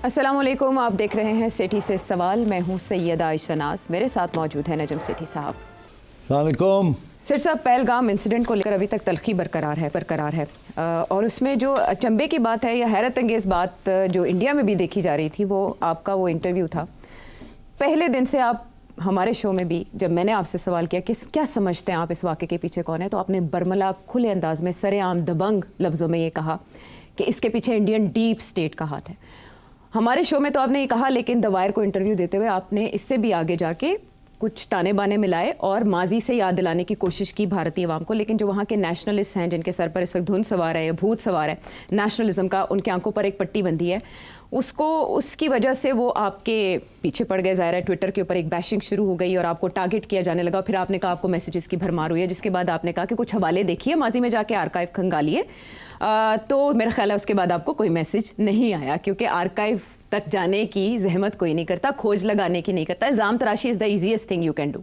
अस्सलाम वालेकुम, आप देख रहे हैं सेठी से सवाल। मैं हूं सैयदा आयशा नाज, मेरे साथ मौजूद है नजम सेठी साहब। अस्सलाम वालेकुम। सिरसा पहलगाम इंसिडेंट को लेकर अभी तक तल्खी बरकरार है और उसमें जो अचंभे की बात है या हैरत अंगेज़ बात जो इंडिया में भी देखी जा रही थी, वो आपका वो इंटरव्यू था। पहले दिन से आप हमारे शो में भी, जब मैंने आपसे सवाल किया कि क्या समझते हैं आप इस वाक़े के पीछे कौन है, तो आपने बरमला खुले अंदाज में सरेआम दबंग लफ्ज़ों में ये कहा कि इसके पीछे इंडियन डीप स्टेट का हाथ है। हमारे शो में तो आपने ये कहा, लेकिन द वायर को इंटरव्यू देते हुए आपने इससे भी आगे जाके कुछ ताने बाने मिलाए और माजी से याद दिलाने की कोशिश की भारतीय अवाम को। लेकिन जो वहाँ के नेशनलिस्ट हैं, जिनके सर पर इस वक्त धुंध सवार है या भूत सवार है नेशनलिज्म का, उनके आंखों पर एक पट्टी बंधी है, उसकी वजह से वो आपके पीछे पड़ गए। ज़ाहिर है ट्विटर के ऊपर एक बैशिंग शुरू हो गई और आपको टारगेट किया जाने लगा। फिर आपने कहा आपको मैसेजेस की भरमार हुई है, जिसके बाद आपने कहा कि कुछ हवाले देखिए, माजी में जाके आर्काइव खंगालिए। तो मेरा ख्याल है उसके बाद आपको कोई मैसेज नहीं आया, क्योंकि आर्काइव तक जाने की जहमत कोई नहीं करता, खोज लगाने की नहीं करता। इल्ज़ाम तराशी is the easiest thing you can do.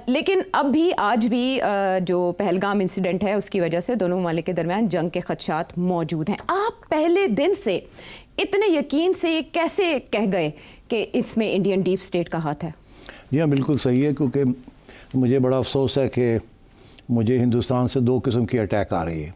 लेकिन अब भी आज भी जो पहलगाम इंसिडेंट है, उसकी वजह से दोनों ममालिक के दरमियान जंग के खदशात मौजूद हैं। आप पहले दिन से इतने यकीन से कैसे कह गए कि इसमें इंडियन डीप स्टेट का हाथ है? जी हाँ, बिल्कुल सही है, क्योंकि मुझे बड़ा अफसोस है कि मुझे हिंदुस्तान से दो किस्म की अटैक आ रही है।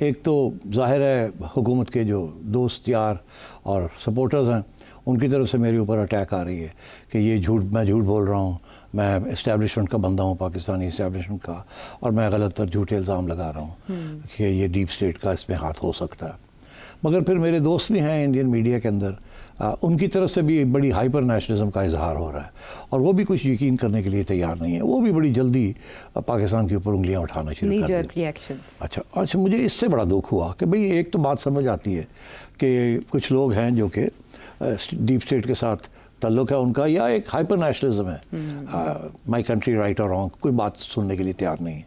एक तो जाहिर है हुकूमत के जो दोस्त यार और सपोर्टर्स हैं, उनकी तरफ से मेरे ऊपर अटैक आ रही है कि ये मैं झूठ बोल रहा हूँ, मैं इस्टेब्लिशमेंट का बंदा हूँ, पाकिस्तानी इस्टेब्लिशमेंट का, और मैं गलत और झूठे इल्ज़ाम लगा रहा हूँ कि ये डीप स्टेट का इसमें हाथ हो सकता है। मगर फिर मेरे दोस्त भी हैं इंडियन मीडिया के अंदर, उनकी तरफ से भी बड़ी हाइपर नेशनलिज्म का इजहार हो रहा है और वो भी कुछ यकीन करने के लिए तैयार नहीं है। वो भी बड़ी जल्दी पाकिस्तान के ऊपर उंगलियां उठाना शुरू कर दी। अच्छा, मुझे इससे बड़ा दुख हुआ कि भाई एक तो बात समझ आती है कि कुछ लोग हैं जो कि डीप स्टेट के साथ ताल्लुक़ है उनका, या एक हाइपर नेशनलिज्म है, माई कंट्री राइट और रॉन्ग, कोई बात सुनने के लिए तैयार नहीं है।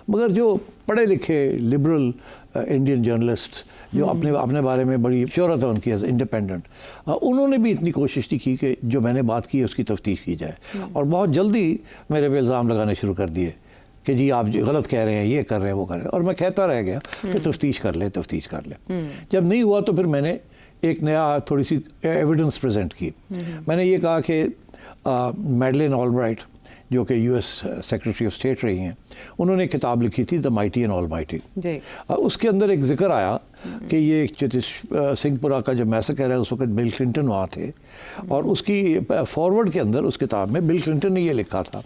मगर जो पढ़े लिखे लिबरल इंडियन जर्नलिस्ट जो अपने बारे में बड़ी शोहरत है उनकी एज इंडिपेंडेंट, उन्होंने भी इतनी कोशिश नहीं की कि जो मैंने बात की उसकी तफ्तीश की जाए, और बहुत जल्दी मेरे पे इल्ज़ाम लगाने शुरू कर दिए कि जी आप गलत कह रहे हैं, ये कर रहे हैं, वो कर रहे हैं, और मैं कहता रह गया कि तफ्तीश कर ले। जब नहीं हुआ तो फिर मैंने एक नया थोड़ी सी एविडेंस प्रेजेंट की। मैंने ये कहा कि मैडलिन ऑलब्राइट जो कि यूएस सेक्रेटरी ऑफ स्टेट रही हैं, उन्होंने एक किताब लिखी थी द माइटी एंड ऑलमाइटी। उसके अंदर एक जिक्र आया कि ये सिंहपुरा का जो मैसेकर है, उस वक्त बिल क्लिंटन वहाँ थे, और उसकी फॉरवर्ड के अंदर उस किताब में बिल क्लिंटन ने ये लिखा था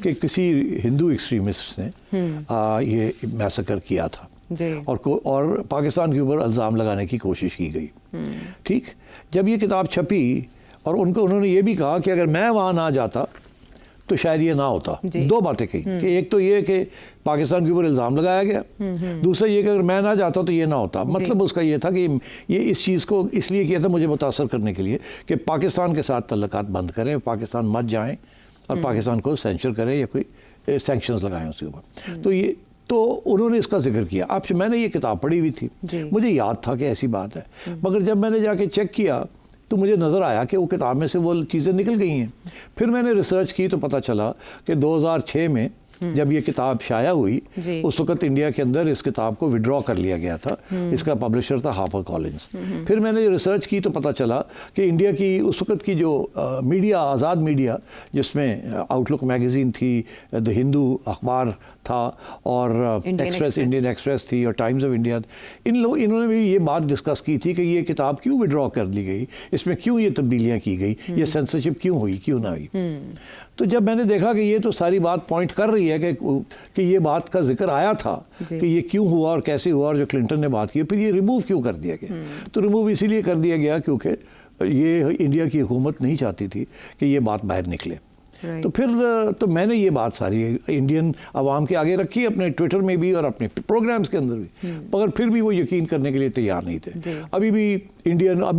कि किसी हिंदू एक्सट्रीमिस्ट ने ये मैसेकर किया था और पाकिस्तान के ऊपर इल्ज़ाम लगाने की कोशिश की गई। ठीक, जब ये किताब छपी और उन्होंने ये भी कहा कि अगर मैं वहाँ ना जाता तो शायद ये ना होता। दो बातें कही कि एक तो ये कि पाकिस्तान के ऊपर इल्ज़ाम लगाया गया, दूसरा ये कि अगर मैं ना जाता तो ये ना होता। मतलब उसका ये था कि ये इस चीज़ को इसलिए किया था मुझे मुतासर करने के लिए कि पाकिस्तान के साथ तल्लुकात बंद करें, पाकिस्तान मत जाएं और पाकिस्तान को सेंसर करें या कोई सैंक्शंस लगाएं उसके ऊपर। तो उन्होंने इसका जिक्र किया। अब मैंने ये किताब पढ़ी हुई थी, मुझे याद था कि ऐसी बात है, मगर जब मैंने जाके चेक किया तो मुझे नज़र आया कि वो किताब में से वो चीज़ें निकल गई हैं। फिर मैंने रिसर्च की तो पता चला कि 2006 में जब ये किताब शाया हुई, उस वक्त इंडिया के अंदर इस किताब को विड्रॉ कर लिया गया था। इसका पब्लिशर था हार्पर कॉलिंस। फिर मैंने रिसर्च की तो पता चला कि इंडिया की उस वक्त की जो मीडिया, आज़ाद मीडिया, जिसमें आउटलुक मैगज़ीन थी, द हिंदू अखबार था, और इंडियन एक्सप्रेस थी, और टाइम्स ऑफ इंडिया, इन्होंने भी ये बात डिस्कस की थी कि ये किताब क्यों विड्रॉ कर ली गई, इसमें क्यों ये तब्दीलियाँ की गई, ये सेंसरशिप क्यों हुई, क्यों ना हुई। तो जब मैंने देखा कि ये तो सारी बात पॉइंट कर रही है कि ये बात का जिक्र आया था कि ये क्यों हुआ और कैसे हुआ, और जो क्लिंटन ने बात की, फिर ये रिमूव क्यों कर दिया गया। तो रिमूव इसीलिए कर दिया गया क्योंकि ये इंडिया की हुकूमत नहीं चाहती थी कि ये बात बाहर निकले। तो फिर तो मैंने ये बात सारी इंडियन अवाम के आगे रखी, अपने ट्विटर में भी और अपने प्रोग्राम्स के अंदर भी, मगर फिर भी वो यकीन करने के लिए तैयार नहीं थे। अभी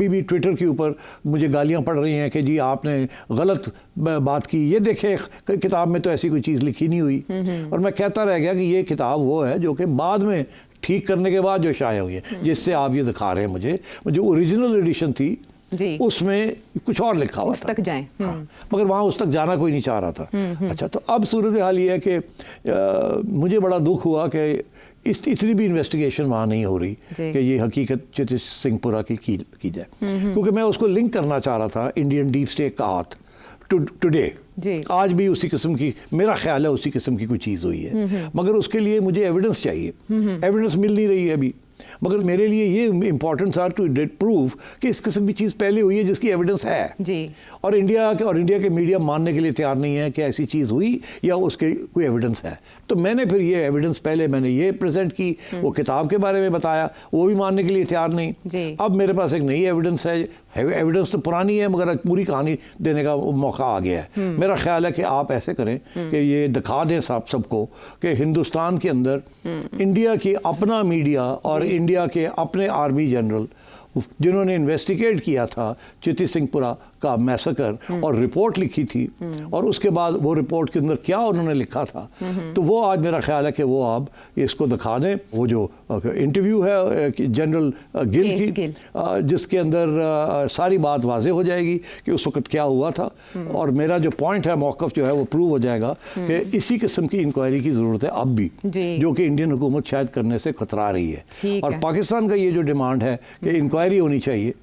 भी ट्विटर के ऊपर मुझे गालियां पड़ रही हैं कि जी आपने गलत बात की, ये देखे किताब में तो ऐसी कोई चीज़ लिखी नहीं हुई। और मैं कहता रह गया कि ये किताब वो है जो कि बाद में ठीक करने के बाद जो शाया हुई है, जिससे आप ये दिखा रहे हैं मुझे। जो ओरिजिनल एडिशन थी जी। उसमें कुछ और लिखा हुआ उस था। तक जाएं। हाँ, मगर वहाँ उस तक जाना कोई नहीं चाह रहा था। अच्छा, तो अब सूरत हाल ये है कि मुझे बड़ा दुख हुआ कि इतनी भी इन्वेस्टिगेशन वहाँ नहीं हो रही कि ये हकीकत चित्ती सिंहपुरा की जाए, क्योंकि मैं उसको लिंक करना चाह रहा था इंडियन डीप स्टेट का हाथ टुडे। आज भी उसी किस्म की, मेरा ख्याल है उसी किस्म की कोई चीज़ हुई है, मगर उसके लिए मुझे एविडेंस चाहिए। एविडेंस मिल नहीं रही है अभी, मगर मेरे लिए ये इंपॉर्टेंट था टू प्रूव कि इस किस्म की चीज़ पहले हुई है जिसकी एविडेंस है जी। और इंडिया के मीडिया मानने के लिए तैयार नहीं है कि ऐसी चीज़ हुई या उसके कोई एविडेंस है। तो मैंने फिर ये एविडेंस पहले मैंने ये प्रेजेंट की, वो किताब के बारे में बताया, वो भी मानने के लिए तैयार नहीं। अब मेरे पास एक नई एविडेंस है, एविडेंस तो पुरानी है मगर पूरी कहानी देने का मौका आ गया है। मेरा ख्याल है कि आप ऐसे करें कि ये दिखा दें सबको कि हिंदुस्तान के अंदर इंडिया की अपना मीडिया और इंडिया के अपने आर्मी जनरल जिन्होंने इन्वेस्टिगेट किया था चित्ती सिंहपुरा का मैसेकर और रिपोर्ट लिखी थी, और उसके बाद वो रिपोर्ट के अंदर क्या उन्होंने लिखा था, तो वो आज मेरा ख्याल है कि वो आप इसको दिखा दें। वो जो इंटरव्यू है जनरल गिल की, जिसके अंदर सारी बात वाज़ेह हो जाएगी कि उस वक्त क्या हुआ था, और मेरा जो पॉइंट है, मौक़िफ़ जो है वो प्रूव हो जाएगा कि इसी किस्म की इंक्वायरी की ज़रूरत है अब भी, जो कि इंडियन हुकूमत शायद करने से कतरा रही है। और पाकिस्तान का ये जो डिमांड है कि इंक्वायरी होनी चाहिए,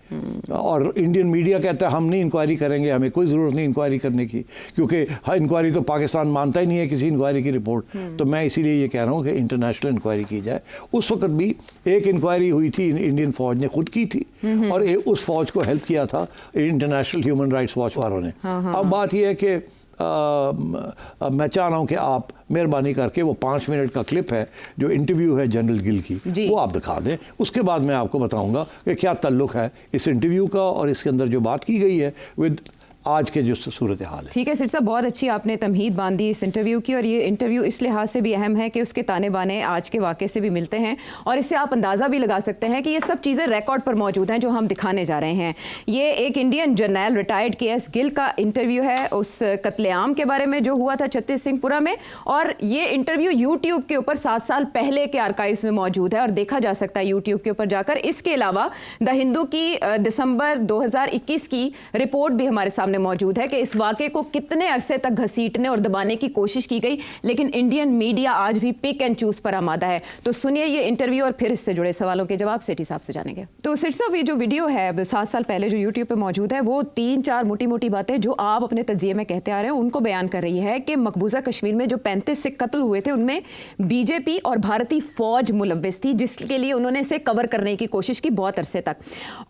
और इंडियन मीडिया कहता है हम नहीं इंक्वायरी करेंगे, हमें कोई ज़रूरत नहीं इंक्वायरी करने की, क्योंकि हर इंक्वायरी तो पाकिस्तान मानता ही नहीं है किसी इंक्वायरी की रिपोर्ट। तो मैं इसीलिए ये कह रहा हूँ कि इंटरनेशनल इंक्वायरी की जाए। उस वक्त भी एक इंक्वायरी हुई थी, इंडियन फ़ौज ने खुद की थी, और उस फ़ौज को हेल्प किया था इंटरनेशनल ह्यूमन राइट्स वॉच वालों ने। अब बात यह है कि मैं चाह रहा हूँ कि आप मेहरबानी करके वो 5 मिनट का क्लिप है जो इंटरव्यू है जनरल गिल की, वो आप दिखा दें। उसके बाद मैं आपको बताऊंगा कि क्या ताल्लुक है इस इंटरव्यू का और इसके अंदर जो बात की गई है विद आज के जो सूरत हाल है। ठीक है सिर साहब, बहुत अच्छी आपने तमहीद बांधी इस इंटरव्यू की, और ये इंटरव्यू इस लिहाज से भी अहम है कि उसके ताने बाने आज के वाक़े से भी मिलते हैं, और इससे आप अंदाज़ा भी लगा सकते हैं कि ये सब चीज़ें रिकॉर्ड पर मौजूद हैं जो हम दिखाने जा रहे हैं। ये एक Indian journal retired KS Gill का इंटरव्यू है उस कत्लेआम के बारे में जो हुआ था चित्ती सिंहपुरा में, और ये इंटरव्यू यूट्यूब के ऊपर 7 साल पहले के आर्काइव्स में मौजूद है और देखा जा सकता है यूट्यूब के ऊपर जाकर। इसके अलावा द हिंदू की दिसंबर 2021 की रिपोर्ट भी हमारे सामने मौजूद है कि इस वाक़े को कितने अरसे तक घसीटने और दबाने की कोशिश की गई, लेकिन इंडियन मीडिया आज भी पिक एंड चूज पर आमादा है। तो सुनिए ये इंटरव्यू और फिर इससे जुड़े सवालों के जवाब सेठी साहब से जानेंगे। तो सेठ साहब, ये जो वीडियो है 7 साल पहले जो यूट्यूब पे मौजूद है, वो 3-4 मोटी मोटी बातें जो आप अपने तजिए में कहते आ रहे हैं उनको बयान कर रही है कि मकबूजा कश्मीर में जो 35 सिख कत्ल हुए थे उनमें बीजेपी और भारतीय फौज मुलव्विस थी, जिसके लिए उन्होंने इसे कवर करने की कोशिश की बहुत अरसे तक।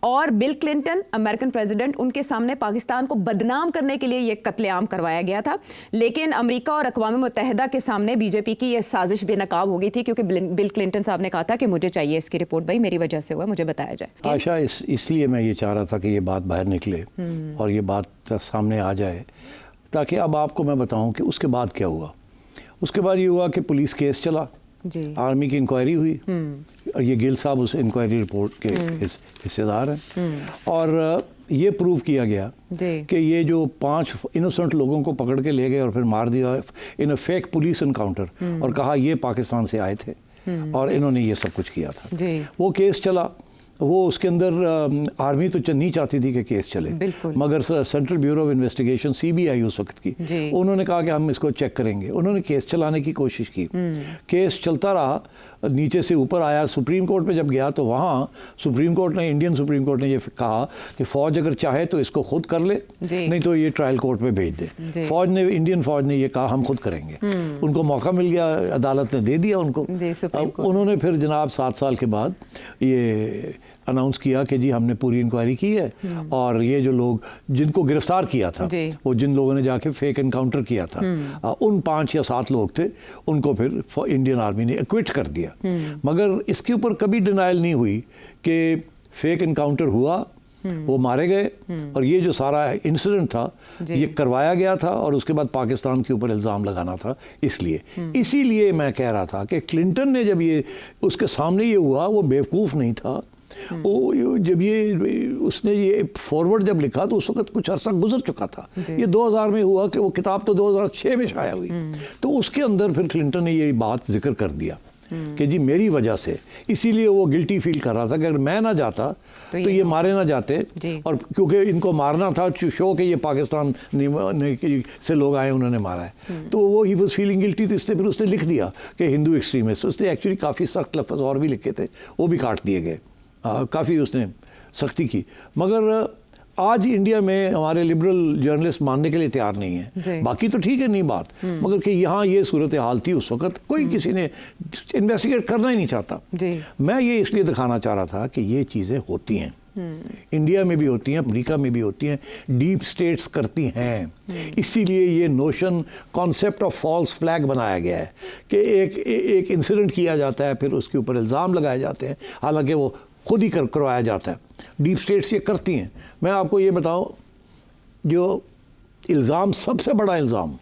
और बिल क्लिंटन अमेरिकन प्रेसिडेंट, उनके सामने पाकिस्तान को बदनाम करने के लिए ये कत्लेआम करवाया गया था, लेकिन अमेरिका और अक़वाम मुत्तहिदा के सामने बीजेपी की यह साजिश बेनकाब हो गई थी, क्योंकि बिल क्लिंटन साहब ने कहा था कि मुझे चाहिए इसकी रिपोर्ट, भाई मेरी वजह से हुआ, मुझे बताया जाए। आशा, इसलिए मैं ये चाह रहा था कि ये बात बाहर निकले और ये बात सामने आ जाए, ताकि अब आपको मैं बताऊं कि उसके बाद क्या हुआ। उसके बाद ये हुआ कि पुलिस केस चला, आर्मी की इंक्वायरी हुई, और ये गिल साहब उस इंक्वायरी रिपोर्ट के हिस्सेदार हैं, और ये प्रूव किया गया कि ये जो 5 इनोसेंट लोगों को पकड़ के ले गए और फिर मार दिया इन अ फेक पुलिस एनकाउंटर, और कहा ये पाकिस्तान से आए थे और इन्होंने ये सब कुछ किया था। वो केस चला, वो उसके अंदर आर्मी तो नहीं चाहती थी कि केस चले, मगर central bureau of investigation CBI उस वक्त की, उन्होंने कहा कि हम इसको चेक करेंगे। उन्होंने केस चलाने की कोशिश की, केस चलता रहा, नीचे से ऊपर आया, सुप्रीम कोर्ट में जब गया तो वहाँ सुप्रीम कोर्ट ने, इंडियन सुप्रीम कोर्ट ने ये कहा कि फ़ौज अगर चाहे तो इसको खुद कर ले, नहीं तो ये ट्रायल कोर्ट में भेज दे। फ़ौज ने, इंडियन फ़ौज ने ये कहा हम खुद करेंगे। उनको मौका मिल गया, अदालत ने दे दिया उनको। उन्होंने फिर जनाब 7 साल के बाद ये अनाउंस किया कि जी हमने पूरी इंक्वायरी की है, और ये जो लोग जिनको गिरफ्तार किया था, वो जिन लोगों ने जाके फेक एनकाउंटर किया था, उन 5 या 7 लोग थे, उनको फिर इंडियन आर्मी ने एक्विट कर दिया। मगर इसके ऊपर कभी डिनाइल नहीं हुई कि फेक एनकाउंटर हुआ, वो मारे गए, और ये जो सारा इंसिडेंट था ये करवाया गया था, और उसके बाद पाकिस्तान के ऊपर इल्ज़ाम लगाना था। इसीलिए मैं कह रहा था कि क्लिंटन ने जब ये उसके सामने ये हुआ, वो बेवकूफ़ नहीं था। वो जब ये उसने ये फॉरवर्ड जब लिखा तो उस वक्त कुछ अरसा गुजर चुका था। ये 2000 में हुआ कि वो किताब तो 2006 में शाया हुई, तो उसके अंदर फिर क्लिंटन ने ये बात जिक्र कर दिया कि जी मेरी वजह से, इसीलिए वो गिल्टी फील कर रहा था कि अगर मैं ना जाता तो ये मारे ना जाते, और क्योंकि इनको मारना था शो के ये पाकिस्तान से लोग आए उन्होंने मारा है, तो वो ही वाज फीलिंग गिल्टी, तो इसलिए फिर उसने लिख दिया कि हिंदू एक्सट्रीमिस्ट। उसने एक्चुअली काफ़ी सख्त लफ्ज़ और भी लिखे थे, वो भी काट दिए गए, काफ़ी उसने सख्ती की। मगर आज इंडिया में हमारे लिबरल जर्नलिस्ट मानने के लिए तैयार नहीं है। बाकी तो ठीक है नहीं बात, मगर कि यहाँ ये सूरत हाल थी उस वक्त, कोई किसी ने इन्वेस्टिगेट करना ही नहीं चाहता। मैं ये इसलिए दिखाना चाह रहा था कि ये चीज़ें होती हैं, इंडिया में भी होती हैं, अमेरिका में भी होती हैं, डीप स्टेट्स करती हैं। इसीलिए ये notion, concept of false flag बनाया गया है कि एक इंसिडेंट किया जाता है, फिर उसके ऊपर इल्ज़ाम लगाए जाते हैं, हालांकि वो खुद ही करवाया जाता है। डीप स्टेट्स ये करती हैं। मैं आपको ये बताऊं, जो इल्ज़ाम, सबसे बड़ा इल्ज़ाम,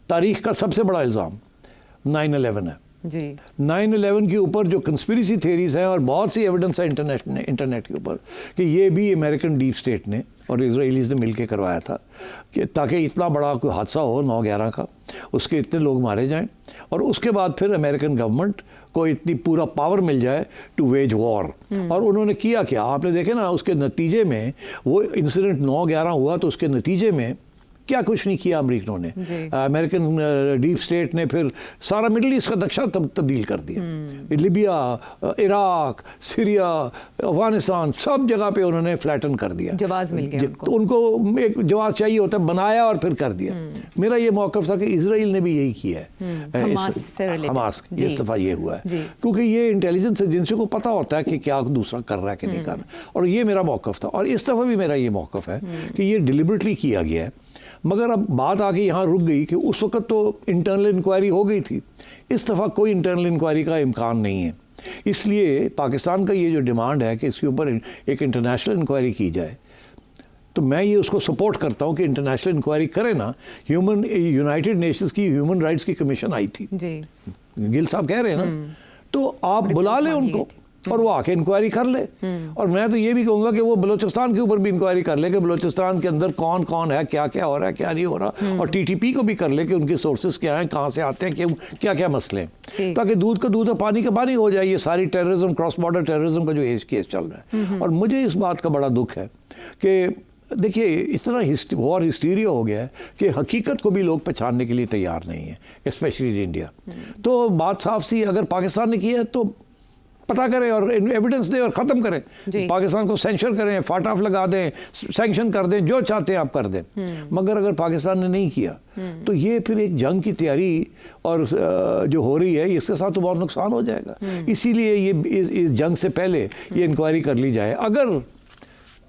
तारीख का सबसे बड़ा इल्ज़ाम 9/11 है जी। 9/11 के ऊपर जो कंस्पिरेसी थेरीज हैं और बहुत सी एविडेंस है इंटरनेट के ऊपर कि ये भी अमेरिकन डीप स्टेट ने और इजराइलीज़ ने मिलकर करवाया था, कि ताकि इतना बड़ा कोई हादसा हो 9/11 का, उसके इतने लोग मारे जाएं, और उसके बाद फिर अमेरिकन गवर्नमेंट को इतनी पूरा पावर मिल जाए टू वेज वॉर। और उन्होंने किया क्या, आपने देखे ना, उसके नतीजे में वो इंसिडेंट 9/11 हुआ, तो उसके नतीजे में क्या कुछ नहीं किया अमेरिकनों ने। अमेरिकन डीप स्टेट ने फिर सारा मिडिल ईस्ट का नक्शा तब्दील कर दिया। लिबिया, इराक, सीरिया, अफगानिस्तान, सब जगह पे उन्होंने फ्लैटन कर दिया। जवाब मिल गया तो उनको एक जवाब चाहिए होता है, बनाया और फिर कर दिया। मेरा ये मौक़िफ़ था कि इसराइल ने भी यही किया है, हमास इस दफ़ा ये हुआ है, क्योंकि ये इंटेलिजेंस एजेंसी को पता होता है कि क्या दूसरा कर रहा है कि नहीं कर रहा, और ये मेरा मौक़िफ़ था। और इस दफ़ा भी मेरा ये मौक़िफ़ है कि ये डिलिबरेटली किया गया है। मगर अब बात आके यहाँ रुक गई कि उस वक्त तो इंटरनल इंक्वायरी हो गई थी, इस दफ़ा कोई इंटरनल इंक्वायरी का इम्कान नहीं है। इसलिए पाकिस्तान का ये जो डिमांड है कि इसके ऊपर एक इंटरनेशनल इंक्वायरी की जाए, तो मैं ये उसको सपोर्ट करता हूँ कि इंटरनेशनल इंक्वायरी करें ना। यूनाइटेड नेशंस की ह्यूमन राइट्स की कमीशन आई थी, गिल साहब कह रहे हैं ना, तो आप बुला लें उनको और वो आके इंक्वायरी कर ले। और मैं तो ये भी कहूँगा कि वो बलूचिस्तान के ऊपर भी इंक्वायरी कर ले कि बलूचिस्तान के अंदर कौन कौन है, क्या क्या हो रहा है, क्या नहीं हो रहा, और टीटीपी को भी कर ले कि उनके सोर्सेज क्या हैं, कहाँ से आते हैं, क्यों, क्या क्या मसले हैं, ताकि दूध का दूध और पानी का पानी हो जाए। ये सारी टेररिज्म, क्रॉस बॉर्डर टेररिज्म का जो केस चल रहा है, और मुझे इस बात का बड़ा दुख है कि देखिए इतना वॉर हिस्टीरिया हो गया है कि हकीकत को भी लोग पहचानने के लिए तैयार नहीं है, स्पेशली इंडिया। तो बात साफ सी, अगर पाकिस्तान ने किया है तो पता करें और एविडेंस दें और ख़त्म करें। पाकिस्तान को सेंशन करें, फाटाफ लगा दें, सैंक्शन कर दें, जो चाहते हैं आप कर दें। मगर अगर पाकिस्तान ने नहीं किया तो ये फिर एक जंग की तैयारी और जो हो रही है इसके साथ तो बहुत नुकसान हो जाएगा। इसीलिए ये इस जंग से पहले ये इंक्वायरी कर ली जाए। अगर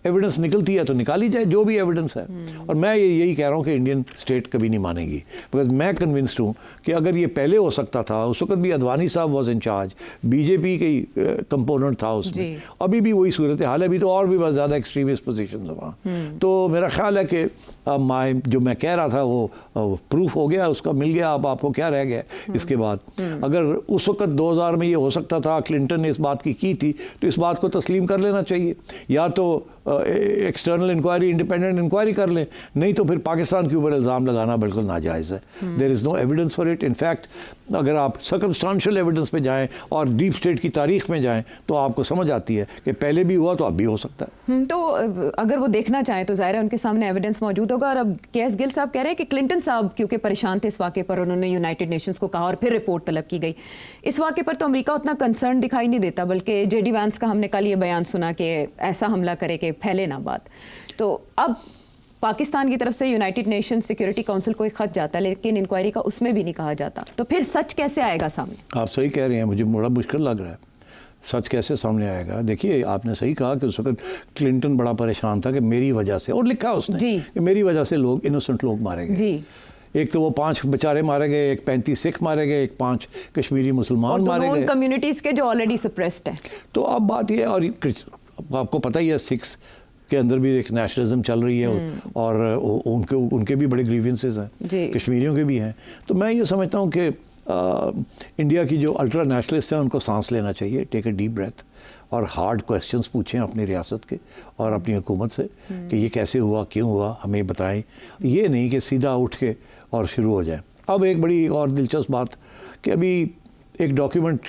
एविडेंस निकलती है तो निकाली जाए, जो भी एविडेंस है। और मैं यही कह रहा हूँ कि इंडियन स्टेट कभी नहीं मानेगी, बिकॉज मैं कन्विंस्ड हूँ कि अगर ये पहले हो सकता था, उस वक्त भी अडवाणी साहब वॉज इन चार्ज, बीजेपी के कंपोनेंट था उसमें, अभी भी वही सूरत हाल है, अभी तो और भी बहुत ज़्यादा एक्सट्रीमिस्ट पोजीशन है वहाँ। तो मेरा ख्याल है कि जो मैं कह रहा था वो प्रूफ हो गया, उसका मिल गया। अब आपको क्या रह गया इसके बाद? अगर उस वक्त 2000 में ये हो सकता था, क्लिंटन ने इस बात की थी, तो इस बात को तस्लीम कर लेना चाहिए। या तो एक्सटर्नल इंक्वायरी, इंडिपेंडेंट इंक्वायरी कर लें, नहीं तो फिर पाकिस्तान के ऊपर इल्ज़ाम लगाना बिल्कुल नाजायज़ है। There is no evidence for it. In fact अगर आप सर्कमस्टांशियल एविडेंस पे जाएं और डीप स्टेट की तारीख में जाएं तो आपको समझ आती है कि पहले भी हुआ तो अब भी हो सकता है। तो अगर वो देखना चाहें तो ज़ाहिर है उनके सामने एविडेंस मौजूद होगा। और अब के.एस. गिल साहब कह रहे हैं कि क्लिंटन साहब क्योंकि परेशान थे इस वाक़े पर, उन्होंने यूनाइटेड नेशंस को कहा और फिर रिपोर्ट तलब की गई। इस वाक़े पर तो अमेरिका उतना कंसर्न दिखाई नहीं देता, बल्कि जे.डी. वैंस का हमने कल ये बयान सुना कि ऐसा हमला करे कि फैले ना बात। तो अब पाकिस्तान की तरफ से यूनाइटेड नेशन सिक्योरिटी काउंसिल को एक खत जाता है, लेकिन इंक्वायरी का उसमें भी नहीं कहा जाता, तो फिर सच कैसे आएगा सामने? आप सही कह रहे हैं, मुझे बड़ा मुश्किल लग रहा है, सच कैसे सामने आएगा? देखिए आपने सही कहा कि उस वक्त क्लिंटन बड़ा परेशान था कि मेरी वजह से, और लिखा उसने कि मेरी वजह से लोग, इनोसेंट लोग मारे गए। एक तो वो 5 बेचारे मारे गए, एक 35 सिख मारे गए, एक 5 कश्मीरी मुसलमान मारे गए, कम्युनिटीज़ के जो ऑलरेडी सप्रेस्ड है। तो अब बात ये, और आपको पता ही है सिख्स के अंदर भी एक नेशनलिज्म चल रही है, और उनके भी बड़े ग्रीवेंसेस हैं, कश्मीरियों के भी हैं। तो मैं ये समझता हूँ कि इंडिया की जो अल्ट्रा नेशनलिस्ट हैं उनको सांस लेना चाहिए, टेक अ डीप ब्रेथ, और हार्ड क्वेश्चंस पूछें अपनी रियासत के और अपनी हुकूमत से कि ये कैसे हुआ, क्यों हुआ, हमें बताएं। ये नहीं कि सीधा उठ के और शुरू हो जाए। अब एक बड़ी और दिलचस्प बात कि अभी एक डॉक्यूमेंट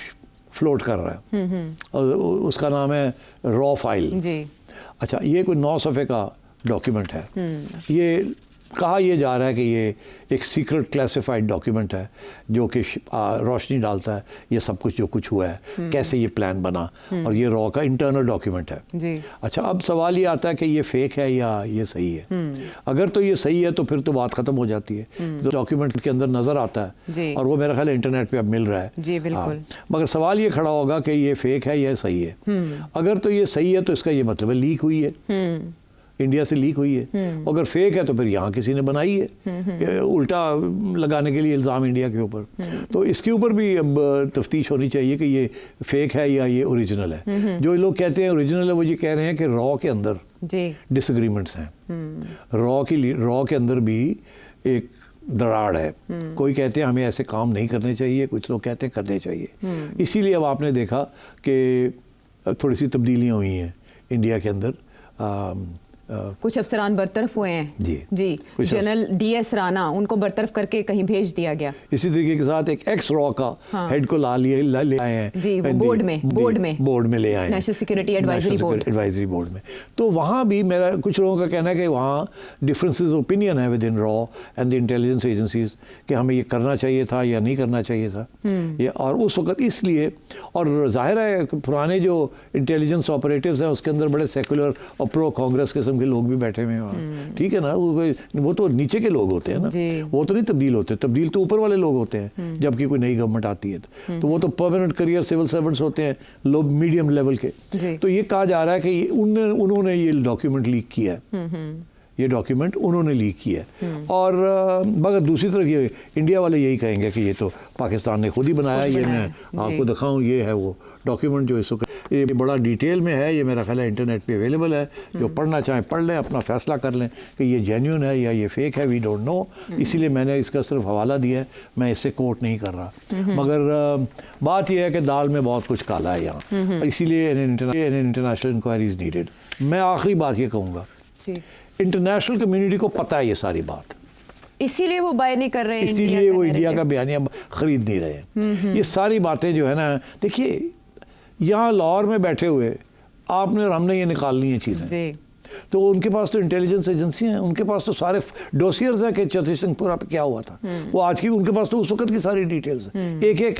फ्लोट कर रहा है और उसका नाम है रॉ फाइल जी। अच्छा, ये कोई 9 सफ़े का डॉक्यूमेंट है। ये कहा यह जा रहा है कि ये एक सीक्रेट क्लासिफाइड डॉक्यूमेंट है जो कि रोशनी डालता है ये सब कुछ जो कुछ हुआ है, कैसे ये प्लान बना, और ये रॉ का इंटरनल डॉक्यूमेंट है जी। अच्छा, अब सवाल ये आता है कि ये फेक है या ये सही है। अगर तो ये सही है तो फिर तो बात ख़त्म हो जाती है, तो डॉक्यूमेंट के अंदर नज़र आता है और वो मेरा ख्याल इंटरनेट पे अब मिल रहा है जी, बिल्कुल। मगर सवाल ये खड़ा होगा कि ये फेक है या सही है। अगर तो ये सही है तो इसका ये मतलब है लीक हुई है, इंडिया से लीक हुई है। अगर फेक है तो फिर यहाँ किसी ने बनाई है, उल्टा लगाने के लिए इल्ज़ाम इंडिया के ऊपर। तो इसके ऊपर भी अब तफ्तीश होनी चाहिए कि ये फेक है या ये ओरिजिनल है। जो लोग कहते हैं ओरिजिनल है वो ये कह रहे हैं कि रॉ के अंदर डिसएग्रीमेंट्स हैं, रॉ के अंदर भी एक दराड़ है। कोई कहते हैं हमें ऐसे काम नहीं करने चाहिए, कुछ लोग कहते हैं करने चाहिए। इसीलिए अब आपने देखा कि थोड़ी सी तब्दीलियाँ हुई हैं इंडिया के अंदर। कुछ अफसरान बरतरफ हुए हैं जी। जनरल DS राणा, उनको बरतरफ करके कहीं भेज दिया गया। इसी तरीके के साथ एक एक्स रॉ का हेड को ले आए हैं जी, वो बोर्ड में ले आए, नेशनल सिक्योरिटी एडवाइजरी बोर्ड में। तो वहाँ भी मेरा कुछ लोगों का कहना है कि वहाँ डिफरेंसेस ओपिनियन है with in raw and the intelligence agencies कि हमें ये करना चाहिए था या नहीं करना चाहिए था ये। और उस वक्त इसलिए, और जाहिर है पुराने जो इंटेलिजेंस ऑपरेटिव्स हैं उसके अंदर बड़े सेकुलर और प्रो कांग्रेस किस्म के लोग भी बैठे हुए हैं, ठीक है ना। वो तो नीचे के लोग होते हैं ना, वो तो नहीं तब्दील होते, तब्दील तो ऊपर वाले लोग होते हैं जबकि कोई नई गवर्नमेंट आती है तो वो तो परमानेंट करियर सिविल सर्वेंट्स होते हैं, लोग मीडियम लेवल के। तो ये कहा जा रहा है कि उन्होंने ये डॉक्यूमेंट लीक किया है, ये डॉक्यूमेंट उन्होंने लीक किया है। और मगर दूसरी तरफ ये इंडिया वाले यही कहेंगे कि ये तो पाकिस्तान ने खुद ही बनाया। ये मैं आपको दिखाऊं, ये है वो डॉक्यूमेंट जो इस वक्त ये बड़ा डिटेल में है, ये मेरा ख्याल है इंटरनेट पे अवेलेबल है, जो पढ़ना चाहें पढ़ लें, अपना फैसला कर लें कि ये जेन्युइन है या ये फेक है, वी डोंट नो। इसीलिए मैंने इसका सिर्फ हवाला दिया है, मैं इससे कोट नहीं कर रहा। मगर बात यह है कि दाल में बहुत कुछ काला है यहाँ, इसीलिए इंटरनेशनल इंक्वायरी इज़ नीडेड। मैं आखिरी बात ये कहूँगा, इंटरनेशनल कम्युनिटी को पता है ये सारी बात, इसीलिए वो बाय नहीं कर रहे हैं, इसीलिए वो इंडिया का बयानिया खरीद नहीं रहे हैं। ये सारी बातें जो है ना, देखिए यहाँ लाहौर में बैठे हुए आपने और हमने ये निकालनी है चीज़ें, तो उनके पास तो इंटेलिजेंस एजेंसी हैं, उनके पास तो सारे डोसियर्स हैं कि चतुर्सिंहपुरा पे क्या हुआ था, वो आज की उनके पास तो उस वक्त की सारी डिटेल्स हैं एक एक।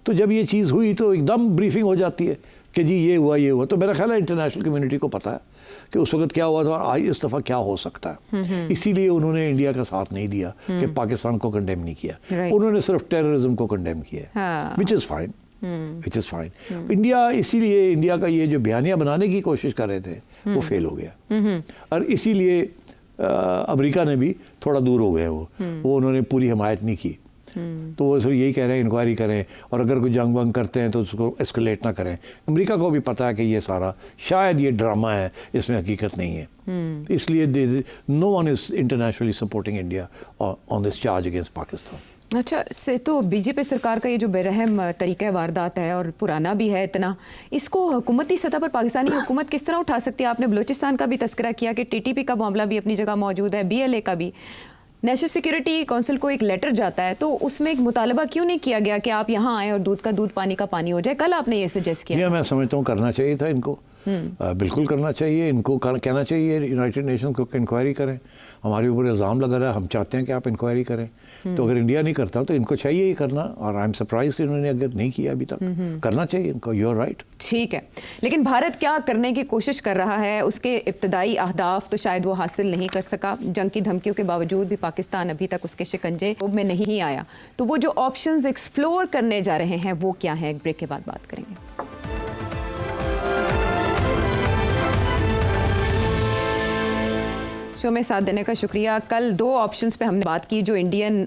तो जब ये चीज़ हुई तो एकदम ब्रीफिंग हो जाती है कि जी ये हुआ। तो मेरा ख्याल है इंटरनेशनल कम्युनिटी को पता है कि उस वक्त क्या हुआ था और इस दफ़ा क्या हो सकता है। इसीलिए उन्होंने इंडिया का साथ नहीं दिया कि पाकिस्तान को कंडेम नहीं किया, उन्होंने सिर्फ टेररिज्म को कंडेम किया, which is fine, which is fine. India इसीलिए इंडिया का ये जो बयानिया बनाने की कोशिश कर रहे थे वो फेल हो गया, और इसीलिए अमेरिका ने भी थोड़ा दूर हो गए, वो उन्होंने पूरी हिमायत नहीं की। तो वो सिर्फ यही कह रहे हैं इंक्वायरी करें, और अगर कोई जंग वंग करते हैं तो उसको एस्केलेट ना करें। अमेरिका को भी पता है कि ये सारा शायद ये ड्रामा है, इसमें हकीकत नहीं है। इसलिए no one is internationally supporting India on this charge against Pakistan. अच्छा से तो बीजेपी सरकार का ये जो बेरहम तरीका वारदात है और पुराना भी है इतना, इसको हुकूमती सतह पर पाकिस्तानी हुकूमत किस तरह उठा सकती है? आपने बलूचिस्तान का भी तस्करा किया कि TTP का मामला भी अपनी जगह मौजूद है, BLA का भी। नेशनल सिक्योरिटी काउंसिल को एक लेटर जाता है, तो उसमें एक मुतालबा क्यों नहीं किया गया कि आप यहाँ आए और दूध का दूध पानी का पानी हो जाए? कल आपने ये सजेस्ट किया। मैं समझता हूँ करना चाहिए था इनको, बिल्कुल करना चाहिए इनको, कहना चाहिए यूनाइटेड नेशन को इंक्वायरी करें। हमारे ऊपर इल्ज़ाम लगा रहा है, हम चाहते हैं कि आप इंक्वायरी करें, तो अगर इंडिया नहीं करता तो इनको चाहिए ही करना, और आई एम सरप्राइज्ड इन्होंने अगर नहीं किया अभी तक। करना चाहिए इनको, यू आर राइट। ठीक है, लेकिन भारत क्या करने की कोशिश कर रहा है? उसके इब्तदाई अहदाफ तो शायद वो हासिल नहीं कर सका, जंग की धमकियों के बावजूद भी पाकिस्तान अभी तक उसके शिकंजे में नहीं आया। तो वो जो ऑप्शंस एक्सप्लोर करने जा रहे हैं वो क्या है, एक ब्रेक के बाद बात करेंगे। शो में साथ देने का शुक्रिया। कल 2 ऑप्शंस पे हमने बात की जो इंडियन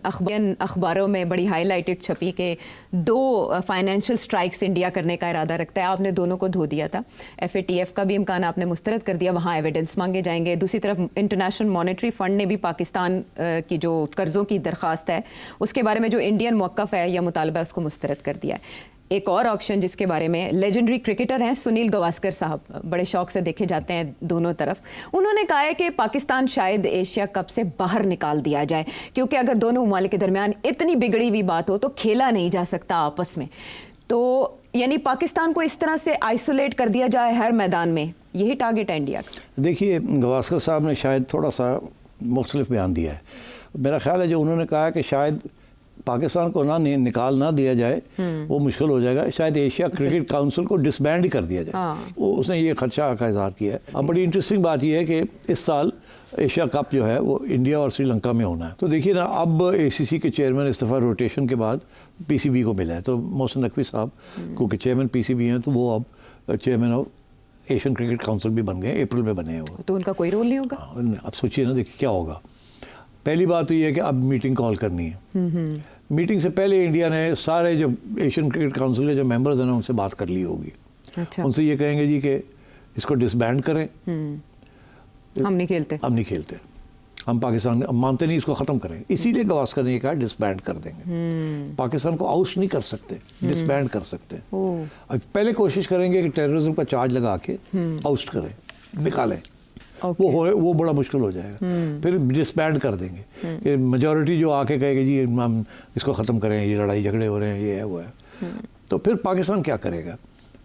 अखबारों में बड़ी हाईलाइटेड छपी के 2 फाइनेंशियल स्ट्राइक्स इंडिया करने का इरादा रखता है। आपने दोनों को धो दिया था। FATF का भी इम्कान आपने मुस्तरद कर दिया, वहाँ एविडेंस मांगे जाएंगे। दूसरी तरफ इंटरनेशनल मॉनेटरी फंड ने भी पाकिस्तान की जो कर्ज़ों की दरख्वास्त है उसके बारे में जो इंडियन मौक़िफ़ है या मुतालबा है उसको मुस्तरद कर दिया है। एक और ऑप्शन जिसके बारे में लेजेंडरी क्रिकेटर हैं सुनील गावस्कर साहब, बड़े शौक से देखे जाते हैं दोनों तरफ, उन्होंने कहा है कि पाकिस्तान शायद एशिया कप से बाहर निकाल दिया जाए, क्योंकि अगर दोनों ममालिक के दरमियान इतनी बिगड़ी हुई बात हो तो खेला नहीं जा सकता आपस में। तो यानी पाकिस्तान को इस तरह से आइसोलेट कर दिया जाए हर मैदान में, यही टारगेट है इंडिया का। देखिए, गावस्कर साहब ने शायद थोड़ा सा मुख्तलिफ बयान दिया है। मेरा ख्याल है जो उन्होंने कहा है कि शायद पाकिस्तान को निकाल ना दिया जाए वो मुश्किल हो जाएगा, शायद एशिया क्रिकेट काउंसिल को डिसबैंड ही कर दिया जाए। वो उसने ये खदशा का इजहार किया है। अब बड़ी इंटरेस्टिंग बात यह है कि इस साल एशिया कप जो है वो इंडिया और श्रीलंका में होना है। तो देखिए ना, अब ACC के चेयरमैन इस दफ़ा रोटेशन के बाद PCB को मिला है, तो मोहसिन नकवी साहब क्योंकि चेयरमैन PCB हैं तो वो अब chairman of Asian cricket council भी बन गए, अप्रैल में बने हैं वो। तो उनका कोई रोल नहीं होगा? अब सोचिए ना, देखिए क्या होगा। पहली बात तो ये है कि अब मीटिंग कॉल करनी है। मीटिंग से पहले इंडिया ने सारे जो एशियन क्रिकेट काउंसिल के जो मेंबर्स हैं उनसे बात कर ली होगी। अच्छा। उनसे ये कहेंगे जी कि इसको डिसबैंड करें, हम नहीं खेलते, अब नहीं खेलते, हम पाकिस्तान मानते नहीं, इसको ख़त्म करें। इसीलिए गावस्कर ने कहा डिसबैंड कर देंगे। पाकिस्तान को आउट नहीं कर सकते, डिसबैंड कर सकते। अब पहले कोशिश करेंगे कि टेररिज्म का चार्ज लगा के आउट करें, निकालें। वो बड़ा मुश्किल हो जाएगा। फिर डिसबैंड कर देंगे। मेजॉरिटी जो आके कहेगी जी हम इसको ख़त्म करें, ये लड़ाई झगड़े हो रहे हैं, ये है वो है, तो फिर पाकिस्तान क्या करेगा?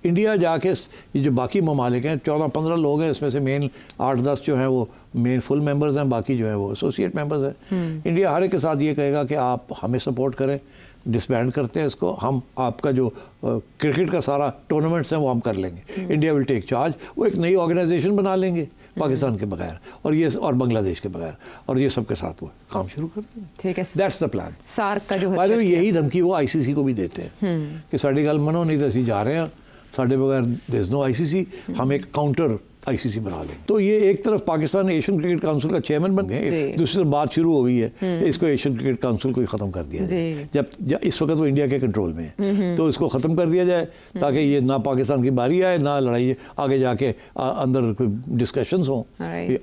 इंडिया जाके ये जो बाकी ममालिक हैं 14-15 लोग हैं, इसमें से मेन 8-10 जो हैं वो मेन फुल मेंबर्स हैं, बाकी जो हैं वो एसोसिएट मेंबर्स हैं। इंडिया हर एक के साथ ये कहेगा कि आप हमें सपोर्ट करें, डिसबैंड करते हैं इसको, हम आपका जो क्रिकेट का सारा टूर्नामेंट्स हैं वो हम कर लेंगे। India will take charge. वो एक नई ऑर्गेनाइजेशन बना लेंगे पाकिस्तान के बगैर और बांग्लादेश के बगैर, और ये सबके साथ वो काम शुरू करते हैं। ठीक है, दैट्स द प्लान। सार्क का जो यही धमकी वो ICC को भी देते हैं कि साड़ी गल मनो नहीं तो असी जा रहे हैं, साढ़े बगैर देयर इज नो ICC, हम एक काउंटर ICC बना लें। तो ये एक तरफ पाकिस्तान एशियन क्रिकेट काउंसिल का चेयरमैन बन गए, दूसरी तरफ बात शुरू हो गई है कि इसको एशियन क्रिकेट काउंसिल को ही ख़त्म कर दिया जाए। जब इस वक्त वो इंडिया के कंट्रोल में है, तो इसको ख़त्म कर दिया जाए ताकि ये ना पाकिस्तान की बारी आए, ना लड़ाई आगे जाके अंदर डिस्कशंस हों।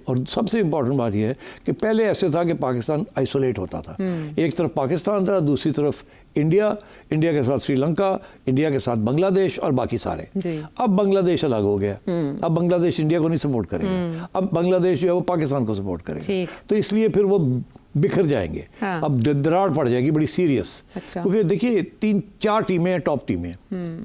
और सबसे इम्पोर्टेंट बात यह है कि पहले ऐसे था कि पाकिस्तान आइसोलेट होता था, एक तरफ पाकिस्तान था, दूसरी तरफ इंडिया, इंडिया के साथ श्रीलंका, इंडिया के साथ बांग्लादेश और बाकी सारे। अब बांग्लादेश अलग हो गया, अब बांग्लादेश इंडिया को नहीं सपोर्ट करेगा, अब बांग्लादेश जो है वो पाकिस्तान को सपोर्ट करेगा, तो इसलिए फिर वो बिखर जाएंगे। हाँ। अब दरार पड़ जाएगी बड़ी सीरियस। अच्छा। क्योंकि देखिए 3-4 टीमें हैं, टॉप टीमें,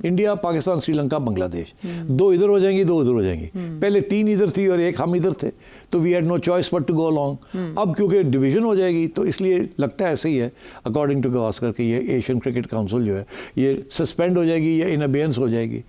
इंडिया, पाकिस्तान, श्रीलंका, बांग्लादेश, 2 इधर हो जाएंगी, 2 उधर हो जाएंगी। पहले 3 इधर थी और 1 हम इधर थे, तो we had no choice but to go along. अब क्योंकि डिवीजन हो जाएगी तो इसलिए लगता है ऐसे ही है अकॉर्डिंग टू गावस्कर कि ये एशियन क्रिकेट काउंसिल जो है ये सस्पेंड हो जाएगी या इन अबेयंस हो जाएगी,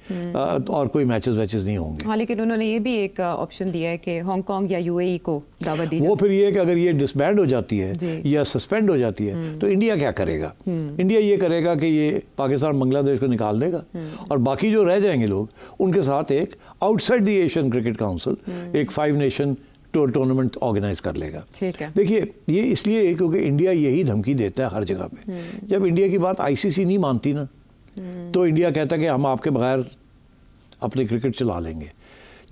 और कोई मैचेस नहीं होंगे। हाँ, लेकिन उन्होंने ये भी एक ऑप्शन दिया है कि हांगकांग या UAE को दावत दी। वो फिर ये कि अगर ये डिसबैंड हो जाती है या सस्पेंड हो जाती है तो इंडिया क्या करेगा? इंडिया ये करेगा कि ये पाकिस्तान बांग्लादेश को निकाल देगा और बाकी जो रह जाएंगे लोग उनके साथ एक outside the Asian cricket council एक 5 नेशन टूर्नामेंट ऑर्गेनाइज कर लेगा। देखिए ये इसलिए क्योंकि इंडिया यही धमकी देता है हर जगह पे। जब इंडिया की बात ICC नहीं मानती ना, तो इंडिया कहता है कि हम आपके बगैर अपने क्रिकेट चला लेंगे।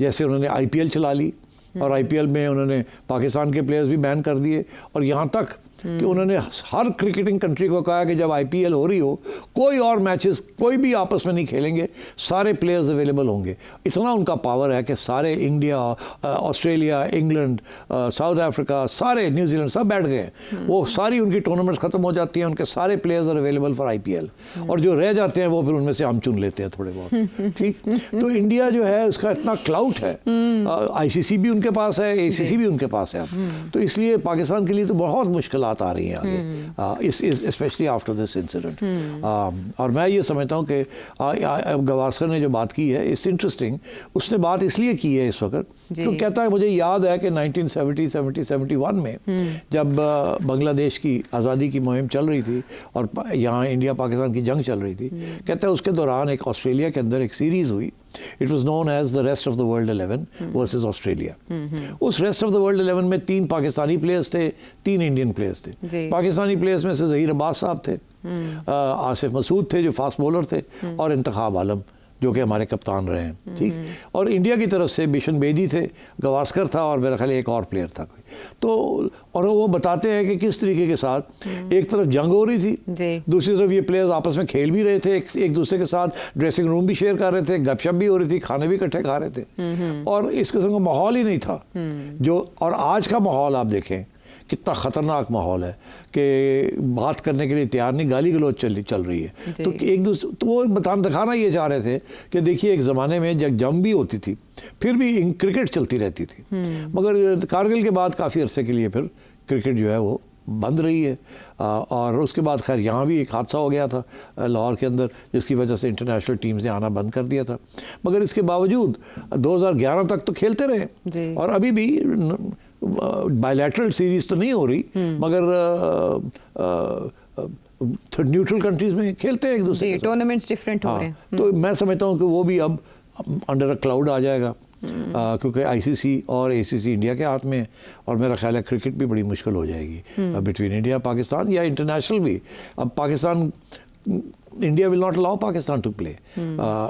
जैसे उन्होंने IPL चला ली और IPL में उन्होंने पाकिस्तान के प्लेयर्स भी बैन कर दिए, और यहाँ तक कि उन्होंने हर क्रिकेटिंग कंट्री को कहा कि जब IPL हो रही हो कोई और मैचेस कोई भी आपस में नहीं खेलेंगे, सारे प्लेयर्स अवेलेबल होंगे। इतना उनका पावर है कि सारे India, Australia, England, south Africa, सारे न्यूजीलैंड सब बैठ गए। वो सारी उनकी टूर्नामेंट्स ख़त्म हो जाती हैं, उनके सारे players are available for IPL, और जो रह जाते हैं वो फिर उनमें से हम चुन लेते हैं थोड़े बहुत। ठीक, तो इंडिया जो है उसका इतना क्लाउट है, ICC भी उनके पास है, ACC भी उनके पास है, तो इसलिए पाकिस्तान के लिए तो बहुत मुश्किल आ रही हैं आगे, स्पेशली आफ्टर दिस इंसिडेंट। और मैं ये समझता हूँ कि गावस्कर ने जो बात की है इट्स इंटरेस्टिंग। उसने बात इसलिए की है इस वक्त तो कहता है मुझे याद है कि 1970-71 में जब बांग्लादेश की आज़ादी की मुहिम चल रही थी और यहाँ इंडिया पाकिस्तान की जंग चल रही थी, कहता है उसके दौरान एक ऑस्ट्रेलिया के अंदर एक सीरीज़ हुई, it was known as the rest of the world 11 versus Australia. उस रेस्ट ऑफ द वर्ल्ड 11 में 3 पाकिस्तानी प्लेयर्स थे, 3 इंडियन प्लेयर्स थे। पाकिस्तानी प्लेयर्स में से ज़हीर अब्बास साहब थे, आसिफ मसूद थे जो फास्ट बॉलर थे, और इंतखाब आलम जो कि हमारे कप्तान रहे हैं, ठीक। और इंडिया की तरफ से बिशन बेदी थे, गवास्कर था और मेरा ख्याल एक और प्लेयर था कोई। तो और वो बताते हैं कि किस तरीके के साथ एक तरफ जंग हो रही थी, दूसरी तरफ ये प्लेयर्स आपस में खेल भी रहे थे, एक दूसरे के साथ ड्रेसिंग रूम भी शेयर कर रहे थे, गपशप भी हो रही थी, खाने भी इकट्ठे खा रहे थे, और इस किस्म का माहौल ही नहीं था जो। और आज का माहौल आप देखें कितना ख़तरनाक माहौल है कि बात करने के लिए तैयार नहीं, गाली गलौज चल रही है। तो एक दूसरे तो वो दिखाना ये चाह रहे थे कि देखिए एक ज़माने में जब जंग भी होती थी फिर भी क्रिकेट चलती रहती थी, मगर कारगिल के बाद काफ़ी अरसे के लिए फिर क्रिकेट जो है वो बंद रही है। और उसके बाद खैर यहाँ भी एक हादसा हो गया था लाहौर के अंदर, जिसकी वजह से इंटरनेशनल टीम्स ने आना बंद कर दिया था। मगर इसके बावजूद 2011 तक तो खेलते रहे, और अभी भी बायलैटरल सीरीज तो नहीं हो रही, मगर न्यूट्रल कंट्रीज में खेलते हैं एक दूसरे, टूर्नामेंट्स डिफरेंट हो रहे हैं। तो मैं समझता हूँ कि वो भी अब अंडर अ क्लाउड आ जाएगा, क्योंकि आईसीसी और एसीसी इंडिया के हाथ में है, और मेरा ख्याल है क्रिकेट भी बड़ी मुश्किल हो जाएगी बिटवीन इंडिया पाकिस्तान, या इंटरनेशनल भी। अब Pakistan, India will not allow Pakistan to play,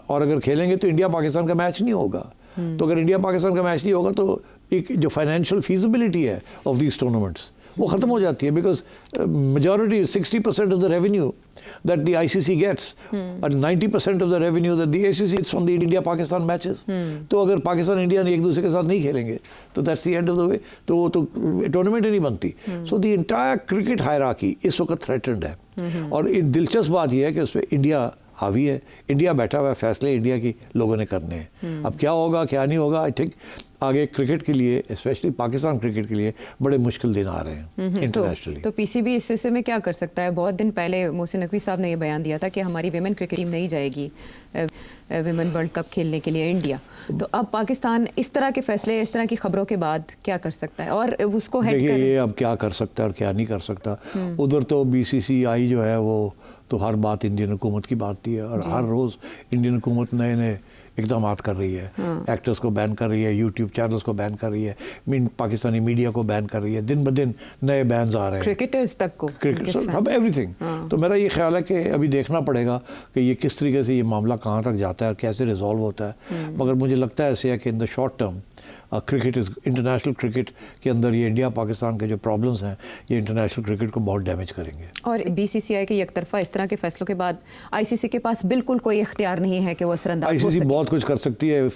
और अगर खेलेंगे तो इंडिया पाकिस्तान का मैच नहीं होगा। तो अगर इंडिया पाकिस्तान का मैच नहीं होगा तो एक जो फाइनेंशियल फीजिबिलिटी है ऑफ दीज टूर्नामेंट्स वो ख़त्म हो जाती है, because majority 60% of the revenue that the ICC gets and 90% of the revenue that the ACC is from the India Pakistan matches. तो अगर पाकिस्तान इंडिया ने एक दूसरे के साथ नहीं खेलेंगे तो that's the end of the way, तो वो तो टूर्नामेंट ही नहीं बनती। So the entire cricket hierarchy इस वक्त threatened है, और दिलचस्प बात यह है कि उसमें इंडिया हावी है, इंडिया बैठा हुआ है, फैसले इंडिया की लोगों ने करने हैं। अब क्या होगा क्या नहीं होगा, आई थिंक आगे क्रिकेट के लिए, स्पेशली पाकिस्तान क्रिकेट के लिए बड़े मुश्किल दिन आ रहे हैं इंटरनेशनली। तो पीसीबी इस सिलसिले में क्या कर सकता है? बहुत दिन पहले मोहसिन नकवी साहब ने ये बयान दिया था कि हमारी विमेन क्रिकेट टीम नहीं जाएगी विमेन वर्ल्ड कप खेलने के लिए इंडिया। तो अब पाकिस्तान इस तरह के फैसले, इस तरह की खबरों के बाद क्या कर सकता है, और उसको देखिए ये अब क्या कर सकता है और क्या नहीं कर सकता। उधर तो BCCI जो है वो तो हर बात इंडियन हुकूमत की बातती है, और हर रोज़ इंडियन हुकूमत नए नए इकदाम कर रही है। एक्टर्स को बैन कर रही है, यूट्यूब चैनल्स को बैन कर रही है, पाकिस्तानी मीडिया को बैन कर रही है, दिन ब दिन नए बैन्स आ रहे हैं, क्रिकेटर्स तक को, अब एवरीथिंग। तो मेरा ये ख्याल है कि अभी देखना पड़ेगा कि ये किस तरीके से ये मामला कहाँ तक जाता है और कैसे रिजॉल्व होता है। मगर मुझे लगता है ऐसे है कि in the short term cricket इस इंटरनेशनल क्रिकेट के अंदर ये इंडिया पाकिस्तान के जो प्रॉब्लम्स हैं ये इंटरनेशनल क्रिकेट को बहुत डैमेज करेंगे। और BCCI के एकतरफा इस तरह के फैसलों के बाद ICC के पास बिल्कुल कोई इख्तियार नहीं है कि वो असरअंदाज हो सके। ICC बहुत कुछ कर सकती है।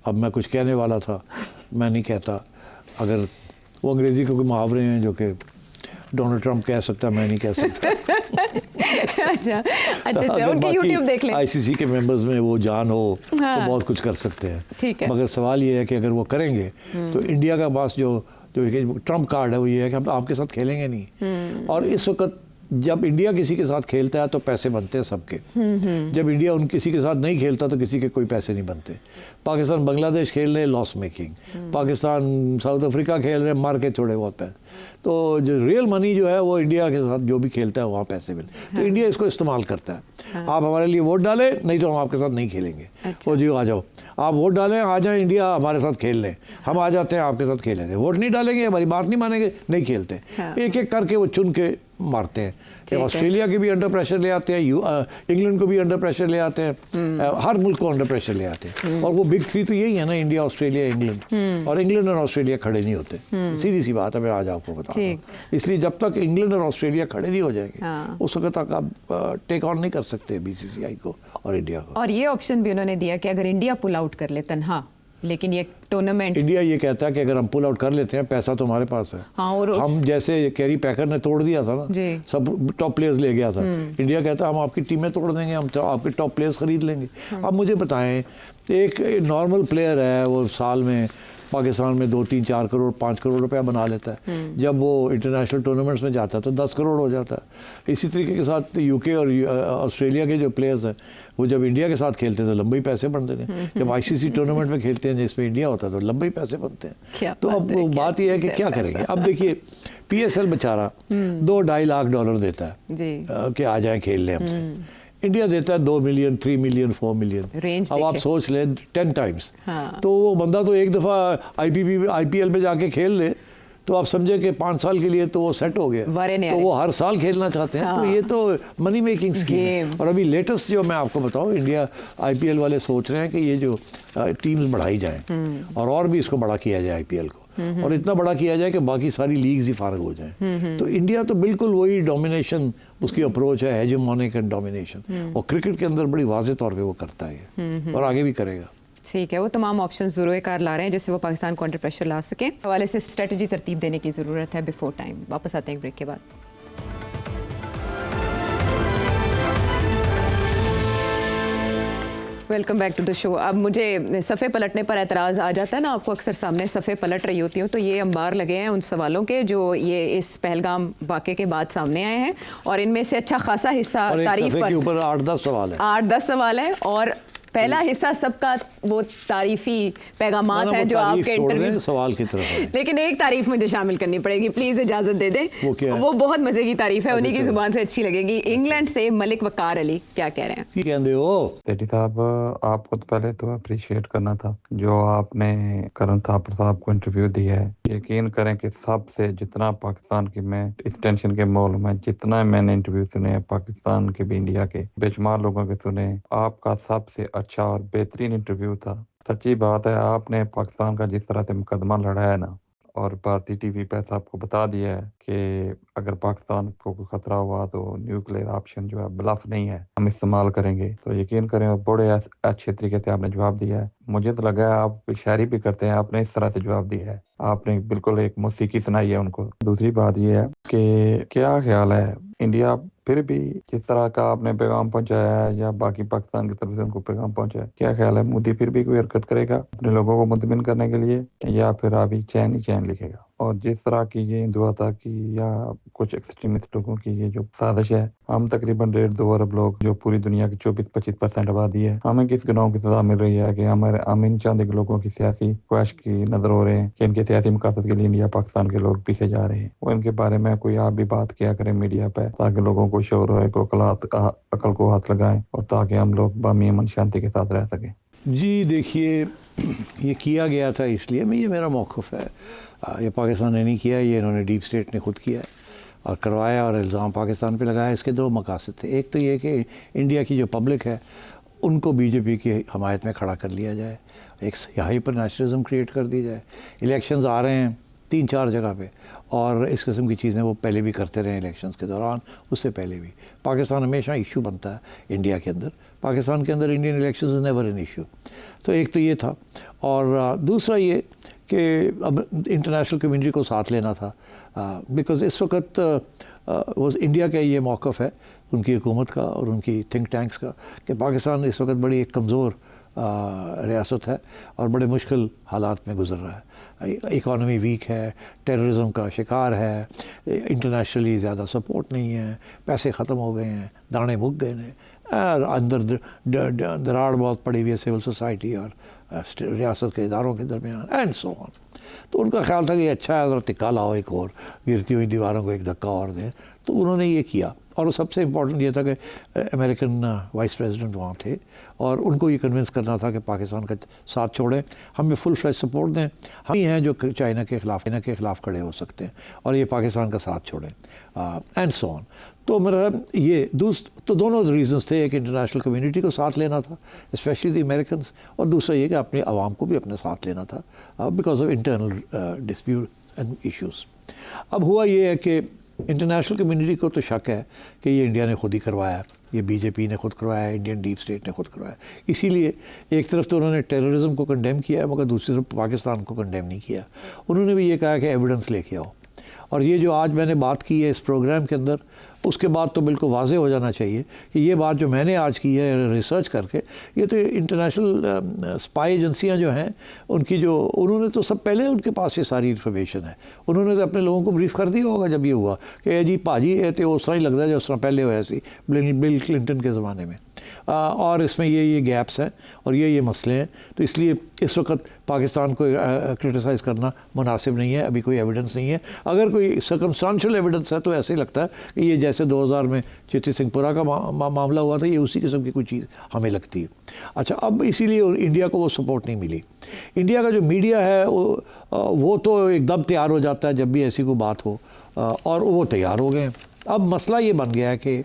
अब मैं कुछ कहने वाला था, मैं नहीं कहता। अगर वो अंग्रेज़ी के कोई मुहावरे हैं जो कि डोनाल्ड ट्रंप कह सकता, मैं नहीं कह सकता। अच्छा, उनके YouTube देख लें। ICC के मेंबर्स में वो जान हो तो बहुत कुछ कर सकते हैं, ठीक है। मगर सवाल ये है कि अगर वो करेंगे तो इंडिया का पास जो ट्रंप कार्ड है वो ये है कि हम तो आपके साथ खेलेंगे नहीं। और इस वक्त जब इंडिया किसी के साथ खेलता है तो पैसे बनते हैं सबके, जब इंडिया उन किसी के साथ नहीं खेलता तो किसी के कोई पैसे नहीं बनते। पाकिस्तान बांग्लादेश खेल रहे हैं, loss making. Pakistan south Africa खेल रहे हैं, मार के थोड़े बहुत पैसे। तो जो रियल मनी जो है वो इंडिया के साथ जो भी खेलता है वहाँ पैसे मिले, तो इंडिया इसको इस्तेमाल करता है। आप हमारे लिए वोट डालें, नहीं तो हम आपके साथ नहीं खेलेंगे। वो जी आ जाओ, आप वोट डालें, आ जाए इंडिया हमारे साथ खेल लें, हम आ जाते हैं आपके साथ खेलेंगे। वोट नहीं डालेंगे, हमारी बात नहीं मानेंगे, नहीं खेलते। एक एक करके वो चुन के मारते हैं। ऑस्ट्रेलिया के भी अंडर प्रेशर ले आते हैं, इंग्लैंड को भी अंडर प्रेशर ले आते हैं, हर मुल्क को अंडर प्रेशर ले आते हैं। और वो बिग थ्री तो यही है ना, इंडिया, ऑस्ट्रेलिया, इंग्लैंड। और इंग्लैंड और ऑस्ट्रेलिया खड़े नहीं होते, सीधी सी बात है, मैं आज आपको बता रहा हूँ। इसलिए जब तक इंग्लैंड और ऑस्ट्रेलिया खड़े नहीं हो जाएंगे उस वक्त तक आप टेक ऑन नहीं कर सकते BCCI को और इंडिया को। और ये ऑप्शन भी उन्होंने दिया कि अगर इंडिया पुल आउट कर ले तन्हा, लेकिन ये टूर्नामेंट, इंडिया ये कहता है कि अगर हम पुल आउट कर लेते हैं, पैसा तो हमारे पास है। और हम जैसे कैरी पैकर ने तोड़ दिया था ना, सब टॉप प्लेयर्स ले गया था। इंडिया कहता है हम आपकी टीमें तोड़ देंगे, हम तो आपके टॉप प्लेयर्स खरीद लेंगे। अब मुझे बताएं, एक नॉर्मल प्लेयर है वो साल में पाकिस्तान में 2, 3, 4 करोड़ 5 करोड़ रुपया बना लेता है। जब वो इंटरनेशनल टूर्नामेंट्स में जाता है तो 10 करोड़ हो जाता है। इसी तरीके के साथ UK और ऑस्ट्रेलिया के जो प्लेयर्स हैं वो जब इंडिया के साथ खेलते हैं तो लंबे पैसे बनते हैं। जब ICC टूर्नामेंट में खेलते हैं जिसमें इंडिया होता है तो लंबे पैसे बनते हैं। तो अब बात यह है कि क्या करेंगे। अब देखिए PSL बेचारा $2-2.5 लाख देता है कि आ जाए खेल लें हमसे। इंडिया देता है 2 मिलियन, 3 मिलियन, 4 मिलियन। अब आप सोच लें 10 टाइम्स। तो वो बंदा तो एक दफ़ा IPL में जाके खेल ले तो आप समझे कि 5 साल के लिए तो वो सेट हो गया, तो वो हर साल खेलना चाहते हैं। तो ये तो मनी मेकिंग स्कीम है। और अभी लेटेस्ट जो मैं आपको बताऊं, इंडिया IPL वाले सोच रहे हैं कि ये जो टीम्स बढ़ाई जाएं और भी इसको बड़ा किया जाए IPL को, और इतना बड़ा किया जाए कि बाकी सारी लीग्स ही फारग हो जाएं। तो इंडिया तो बिल्कुल वही डोमिनेशन उसकी अप्रोच है, हेजेमोनिक एंड डोमिनेशन, और क्रिकेट के अंदर बड़ी वाज़ेह तौर पे वो करता है और आगे भी करेगा। ठीक है, वो तमाम ऑप्शन ज़रूर कार ला रहे हैं जिससे वो पाकिस्तान को अंडर प्रेशर ला सकें। हवाले से स्ट्रेटजी तरतीब देने की ज़रूरत है बिफोर टाइम। वापस आते हैं एक ब्रेक के बाद। Welcome back to the show. अब मुझे सफ़े पलटने पर एतराज़ आ जाता है ना, आपको अक्सर सामने सफ़े पलट रही होती हूँ तो ये अंबार लगे हैं उन सवालों के जो ये इस पहलगाम वाक़े के बाद सामने आए हैं, और इनमें से अच्छा खासा हिस्सा तारीफ पर, के ऊपर 8-10 सवाल है, 8-10 सवाल है, और पहला हिस्सा सबका वो तारीफी पैगामात है जो आपके इंटरव्यू सवाल की तरफ है। लेकिन एक तारीफ मुझे शामिल करनी पड़ेगी, प्लीज इजाजत दे दें। वो क्या है? वो बहुत मजे की तारीफ है, उन्हीं की जुबान से अच्छी लगेगी। इंग्लैंड से मलिक वकार अली क्या कह रहे हैं? की कहते हो तेरी साहब, आपको तो पहले तो अप्रिशिएट करना था जो आपने करण थापर साहब को इंटरव्यू दिया है। यकीन करें कि सबसे जितना पाकिस्तान की, मैं इस टेंशन के माहौल में जितना मैंने इंटरव्यू सुने हैं पाकिस्तान के भी, इंडिया के बेशुमार लोगों के सुने, आपका सबसे अच्छा और बेहतरीन इंटरव्यू था। सच्ची बात है, आपने पाकिस्तान का जिस तरह से मुकदमा लड़ा है ना, और भारतीय टीवी पे आपको बता दिया है कि अगर पाकिस्तान को कोई खतरा हुआ तो न्यूक्लियर ऑप्शन जो है ब्लफ नहीं है, हम इस्तेमाल करेंगे। तो यकीन करें बड़े अच्छे तरीके से आपने जवाब दिया है। मुझे तो लगा है आप शायरी भी करते हैं, आपने इस तरह से जवाब दिया है, आपने बिल्कुल एक मौसीकी सुनाई है उनको। दूसरी बात यह है कि क्या ख्याल है, इंडिया फिर भी जिस तरह का आपने पैगाम पहुंचाया है या बाकी पाकिस्तान की तरफ से उनको पैगाम पहुंचा है, क्या ख्याल है मोदी फिर भी कोई हरकत करेगा अपने लोगों को मुतमिन करने के लिए, या फिर अभी चैन ही चैन लिखेगा? और जिस तरह की ये हिंदू था कि या कुछ एक्सट्रीमिस्ट लोगों की ये जो साजिश है, हम तकरीबन 1.5-2 अरब लोग जो पूरी दुनिया की 24-25% आबादी है, हमें किस गुनाहों की सजा मिल रही है कि हम इन चंद लोगों की सियासी ख्वाहिश की नजर हो रहे हैं कि इनके सियासी मकासद के लिए इंडिया पाकिस्तान के लोग पीछे जा रहे हैं। वो इनके बारे में कोई आप भी बात किया करें मीडिया पे, ताकि लोगों को शोर हो, अकल को हाथ लगाएं, और ताकि हम लोग बामी अमन शांति के साथ रह सकें। जी देखिए, ये किया गया था इसलिए ये मेरा मौक़िफ़ है, ये पाकिस्तान ने नहीं किया, ये इन्होंने डीप स्टेट ने खुद किया और करवाया और इल्ज़ाम पाकिस्तान पे लगाया। इसके 2 मकासद थे। एक तो ये कि इंडिया की जो पब्लिक है उनको बीजेपी की हमायत में खड़ा कर लिया जाए, एक हाइपर नेशनलिज्म क्रिएट कर दी जाए। इलेक्शंस आ रहे हैं 3-4 जगह पे, और इस किस्म की चीज़ें वो पहले भी करते रहे इलेक्शंस के दौरान, उससे पहले भी। पाकिस्तान हमेशा इशू बनता है इंडिया के अंदर, पाकिस्तान के अंदर Indian elections is never an issue. तो एक तो ये था, और दूसरा ये कि अब इंटरनेशनल कम्युनिटी को साथ लेना था, बिकॉज़ इस वक्त वो इंडिया का ये मौक़िफ़ है उनकी हुकूमत का और उनकी थिंक टैंक्स का कि पाकिस्तान इस वक्त बड़ी एक कमज़ोर रियासत है और बड़े मुश्किल हालात में गुजर रहा है। इकॉनमी वीक है, टेररिज्म का शिकार है, इंटरनेशनली ज़्यादा सपोर्ट नहीं है, पैसे ख़त्म हो गए हैं, दाने मुक गए हैं, और अंदर दराड़ बहुत पड़ी हुई है सिविल सोसाइटी और रियासत के इदारों के दरमियान, एंड सो ऑन। तो उनका ख्याल था कि अच्छा है अगर टिक्का लाओ, एक और गिरती हुई दीवारों को एक धक्का और दें। तो उन्होंने ये किया, और सबसे इम्पोर्टेंट ये था कि अमेरिकन वाइस प्रेसिडेंट वहाँ थे और उनको ये कन्विंस करना था कि पाकिस्तान का साथ छोड़ें, हमें फुल फ्लैश सपोर्ट दें, हम ही हैं जो चाइना के ख़िलाफ़ खड़े हो सकते हैं, और ये पाकिस्तान का साथ छोड़ें, एंड सो ऑन। तो मेरा ये तो दोनों रीजंस थे, एक इंटरनेशनल कम्युनिटी को साथ लेना था, स्पेशली द अमेरिकन, और दूसरा ये कि अपने आवाम को भी अपने साथ लेना था because of internal dispute and issues. अब हुआ ये है कि इंटरनेशनल कम्युनिटी को तो शक है कि ये इंडिया ने खुद ही करवाया, ये बीजेपी ने खुद करवाया, इंडियन डीप स्टेट ने खुद करवाया। इसीलिए एक तरफ तो उन्होंने टेररिज्म को कंडेम किया है, मगर दूसरी तरफ पाकिस्तान को कंडेम नहीं किया। उन्होंने भी ये कहा कि एविडेंस लेके आओ, और ये जो आज मैंने बात की है इस प्रोग्राम के अंदर, उसके बाद तो बिल्कुल वाज़ेह हो जाना चाहिए कि ये बात जो मैंने आज की है रिसर्च करके, ये तो इंटरनेशनल स्पाई एजेंसियां जो हैं उनकी जो उन्होंने तो सब पहले उनके पास ये सारी इन्फॉर्मेशन है, उन्होंने तो अपने लोगों को ब्रीफ कर दिया होगा जब ये हुआ कि जी भाजी है तो उस तरह ही लगता है जो उस तरह पहले होया सी बिल क्लिंटन के ज़माने में। और इसमें ये गैप्स हैं और ये मसले हैं, तो इसलिए इस वक्त पाकिस्तान को क्रिटिसाइज़ करना मुनासिब नहीं है। अभी कोई एविडेंस नहीं है। अगर कोई सर्कमस्टांशियल एविडेंस है तो ऐसे ही लगता है कि ये जैसे 2000 में चिट्ठी सिंहपुरा का मामला हुआ था, ये उसी किस्म की कोई चीज़ हमें लगती है। अच्छा, अब इसीलिए इंडिया को वो सपोर्ट नहीं मिली। इंडिया का जो मीडिया है वो तो एकदम तैयार हो जाता है जब भी ऐसी कोई बात हो, और वो तैयार हो गए। अब मसला ये बन गया है कि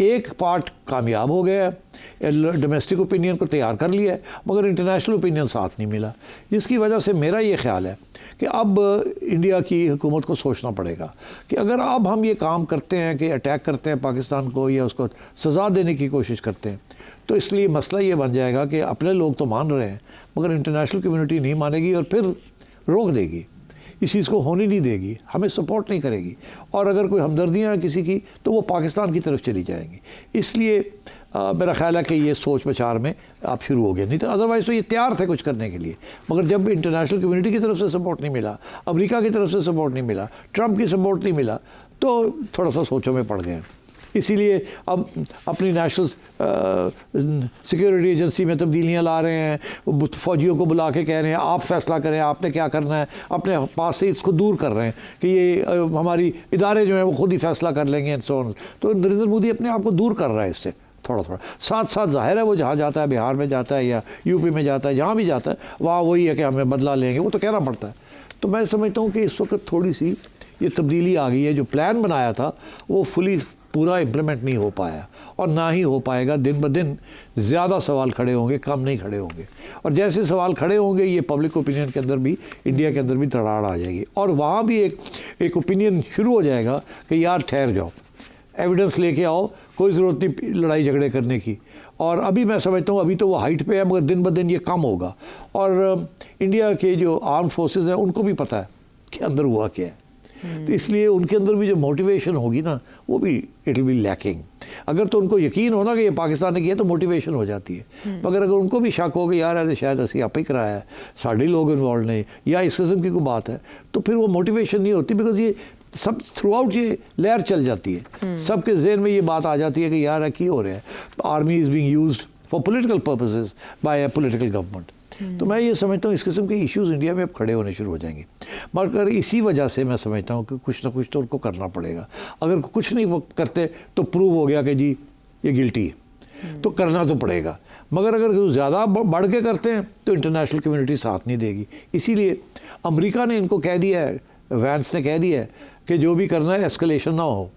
एक पार्ट कामयाब हो गया है, डोमेस्टिक ओपिनियन को तैयार कर लिया है, मगर इंटरनेशनल ओपिनियन साथ नहीं मिला, जिसकी वजह से मेरा ये ख्याल है कि अब इंडिया की हुकूमत को सोचना पड़ेगा कि अगर अब हम ये काम करते हैं कि अटैक करते हैं पाकिस्तान को या उसको सज़ा देने की कोशिश करते हैं, तो इसलिए मसला ये बन जाएगा कि अपने लोग तो मान रहे हैं मगर इंटरनेशनल कम्युनिटी नहीं मानेगी और फिर रोक देगी, इस चीज़ को होने नहीं देगी, हमें सपोर्ट नहीं करेगी, और अगर कोई हमदर्दियाँ हैं किसी की तो वो पाकिस्तान की तरफ चली जाएंगी। इसलिए मेरा ख्याल है कि ये सोच विचार में आप शुरू हो गए, नहीं तो अदरवाइज़ तो ये तैयार थे कुछ करने के लिए, मगर जब इंटरनेशनल कम्युनिटी की तरफ से सपोर्ट नहीं मिला, अमेरिका की तरफ से सपोर्ट नहीं मिला, ट्रंप की सपोर्ट नहीं मिला, तो थोड़ा सा सोचों में पड़ गए। इसीलिए अब अपनी नेशनल सिक्योरिटी एजेंसी में तब्दीलियां ला रहे हैं, फ़ौजियों को बुला के कह रहे हैं आप फैसला करें, आपने क्या करना है, अपने पास से इसको दूर कर रहे हैं कि ये हमारी इदारे जो हैं वो खुद ही फैसला कर लेंगे एंड सो ऑन। तो नरेंद्र मोदी अपने आप को दूर कर रहा है इससे थोड़ा थोड़ा। साथ साथ जाहिर है वो जहाँ जाता है, बिहार में जाता है या यूपी में जाता है, जहाँ भी जाता है वहाँ वही है कि हमें बदला लेंगे, वो तो कहना पड़ता है। तो मैं समझता हूँ कि इस वक्त थोड़ी सी ये तब्दीली आ गई है, जो प्लान बनाया था वो फुली पूरा इम्प्लीमेंट नहीं हो पाया और ना ही हो पाएगा। दिन ब दिन ज़्यादा सवाल खड़े होंगे, कम नहीं खड़े होंगे, और जैसे सवाल खड़े होंगे ये पब्लिक ओपिनियन के अंदर भी, इंडिया के अंदर भी दरार आ जाएगी, और वहाँ भी एक ओपिनियन शुरू हो जाएगा कि यार ठहर जाओ, एविडेंस लेके आओ, कोई ज़रूरत नहीं लड़ाई झगड़े करने की। और अभी मैं समझता हूँ अभी तो वो हाइट पे है, मगर दिन ब दिन ये कम होगा, और इंडिया के जो आर्म फोर्सेस हैं उनको भी पता है कि अंदर हुआ क्या है, तो इसलिए उनके अंदर भी जो मोटिवेशन होगी ना वो भी इट विल बी लैकिंग। अगर तो उनको यकीन हो ना कि ये पाकिस्तान ने किया तो मोटिवेशन हो जाती है, मगर अगर उनको भी शक हो कि यार ऐसे शायद ऐसे आप ही कराया है, साढ़े लोग इन्वॉल्व नहीं या इस किस्म की कोई बात है, तो फिर वो मोटिवेशन नहीं होती, बिकॉज ये सब थ्रू आउट ये लहर चल जाती है, सबके जहन में ये बात आ जाती है कि यार की हो रहा है, army is being used for political purposes by a political government. तो मैं ये समझता हूँ इस किस्म के इश्यूज़ इंडिया में अब खड़े होने शुरू हो जाएंगे, मगर इसी वजह से मैं समझता हूँ कि कुछ ना कुछ तो उनको करना पड़ेगा। अगर कुछ नहीं वो करते तो प्रूव हो गया कि जी ये गिल्टी है, तो करना तो पड़ेगा, मगर अगर ज़्यादा बढ़ के करते हैं तो इंटरनेशनल कम्युनिटी साथ नहीं देगी। इसीलिए अमेरिका ने इनको कह दिया है, वैंस ने कह दिया है कि जो भी करना है एस्केलेशन ना हो।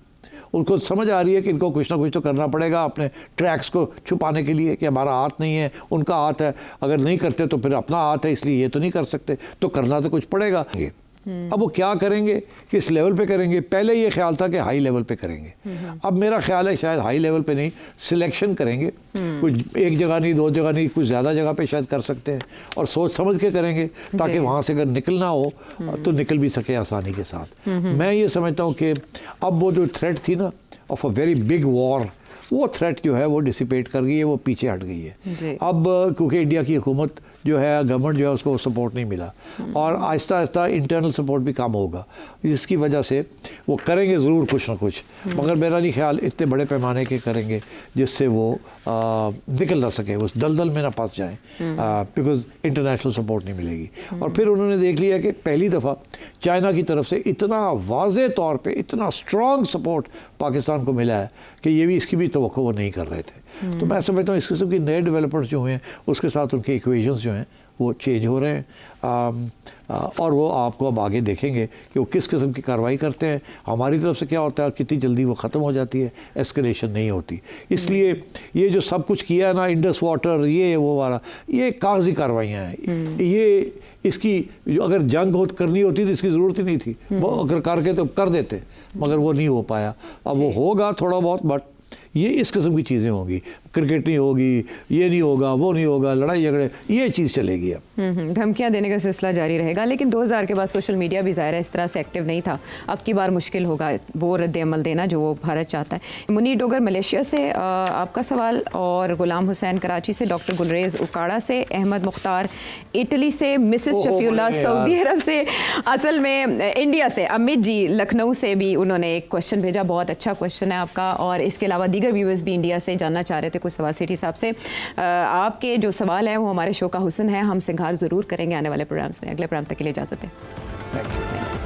उनको समझ आ रही है कि इनको कुछ ना कुछ तो करना पड़ेगा अपने ट्रैक्स को छुपाने के लिए कि हमारा हाथ नहीं है, उनका हाथ है, अगर नहीं करते तो फिर अपना हाथ है, इसलिए ये तो नहीं कर सकते, तो करना तो कुछ पड़ेगा। अब वो क्या करेंगे, किस लेवल पे करेंगे? पहले ये ख्याल था कि हाई लेवल पे करेंगे, अब मेरा ख्याल है शायद हाई लेवल पे नहीं, सिलेक्शन करेंगे, कुछ एक जगह नहीं, दो जगह नहीं, कुछ ज़्यादा जगह पे शायद कर सकते हैं, और सोच समझ के करेंगे ताकि वहाँ से अगर निकलना हो तो निकल भी सके आसानी के साथ। मैं ये समझता हूँ कि अब वो जो थ्रेट थी ना of a very big war, वो थ्रेट जो है वो डिसिपेट कर गई है, वो पीछे हट गई है। अब क्योंकि इंडिया की हुकूमत जो है, गवर्नमेंट जो है, उसको सपोर्ट नहीं मिला, और आहिस्ता आहिस्ता इंटरनल सपोर्ट भी कम होगा, जिसकी वजह से वो करेंगे ज़रूर कुछ ना कुछ, मगर मेरा नहीं ख्याल इतने बड़े पैमाने के करेंगे जिससे वो निकल ना सके, उस दलदल में ना फंस जाएँ, बिकॉज इंटरनेशनल सपोर्ट नहीं मिलेगी। और फिर उन्होंने देख लिया कि पहली दफ़ा चाइना की तरफ से इतना वाज़े तौर पर इतना स्ट्रॉन्ग सपोर्ट पाकिस्तान को मिला है कि ये भी इसकी भी तवक्को वो नहीं कर रहे थे। तो मैं समझता हूँ इस किस्म की नए डेवलपमेंट्स जो हुए हैं उसके साथ उनके इक्वेशंस जो हैं वो चेंज हो रहे हैं, और वो आपको अब आगे देखेंगे कि वो किस किस्म की कार्रवाई करते हैं, हमारी तरफ से क्या होता है और कितनी जल्दी वो ख़त्म हो जाती है, एस्केलेशन नहीं होती। इसलिए ये जो सब कुछ किया है ना, इंडस वाटर, ये वो वाला, ये कागजी कार्रवाइयाँ हैं, ये इसकी अगर जंग करनी होती तो इसकी ज़रूरत ही नहीं थी, वो अगर करके तो कर देते, मगर वो नहीं हो पाया। अब वो होगा थोड़ा बहुत, बट ये इस किस्म की चीज़ें होंगी, क्रिकेट नहीं होगी, ये नहीं होगा, वो नहीं होगा, लड़ाई झगड़े, ये चीज़ चलेगी। अब धमकियां देने का सिलसिला जारी रहेगा, लेकिन 2000 के बाद सोशल मीडिया भी ज़ाहिर है इस तरह से एक्टिव नहीं था, अब की बार मुश्किल होगा वो रद्द अमल देना जो वो भारत चाहता है। मुनीर डोगर मलेशिया से आपका सवाल, और गुलाम हुसैन कराची से, डॉक्टर गुलरेज उकाड़ा से, अहमद मुख्तार इटली से, मिसेस शफीउल्लाह सऊदी अरब से, असल में इंडिया से अमित जी लखनऊ से भी उन्होंने एक क्वेश्चन भेजा, बहुत अच्छा क्वेश्चन है आपका, और इसके अलावा दीगर व्यूअर्स भी इंडिया से जानना चाह रहे थे कुछ सवाल सिटी साहब से। आपके जो सवाल हैं वो हमारे शो का हुस्न है, हम सिंगार ज़रूर करेंगे आने वाले प्रोग्राम्स में। अगले प्रोग्राम तक के लिए इजाज़त दें। Thank you.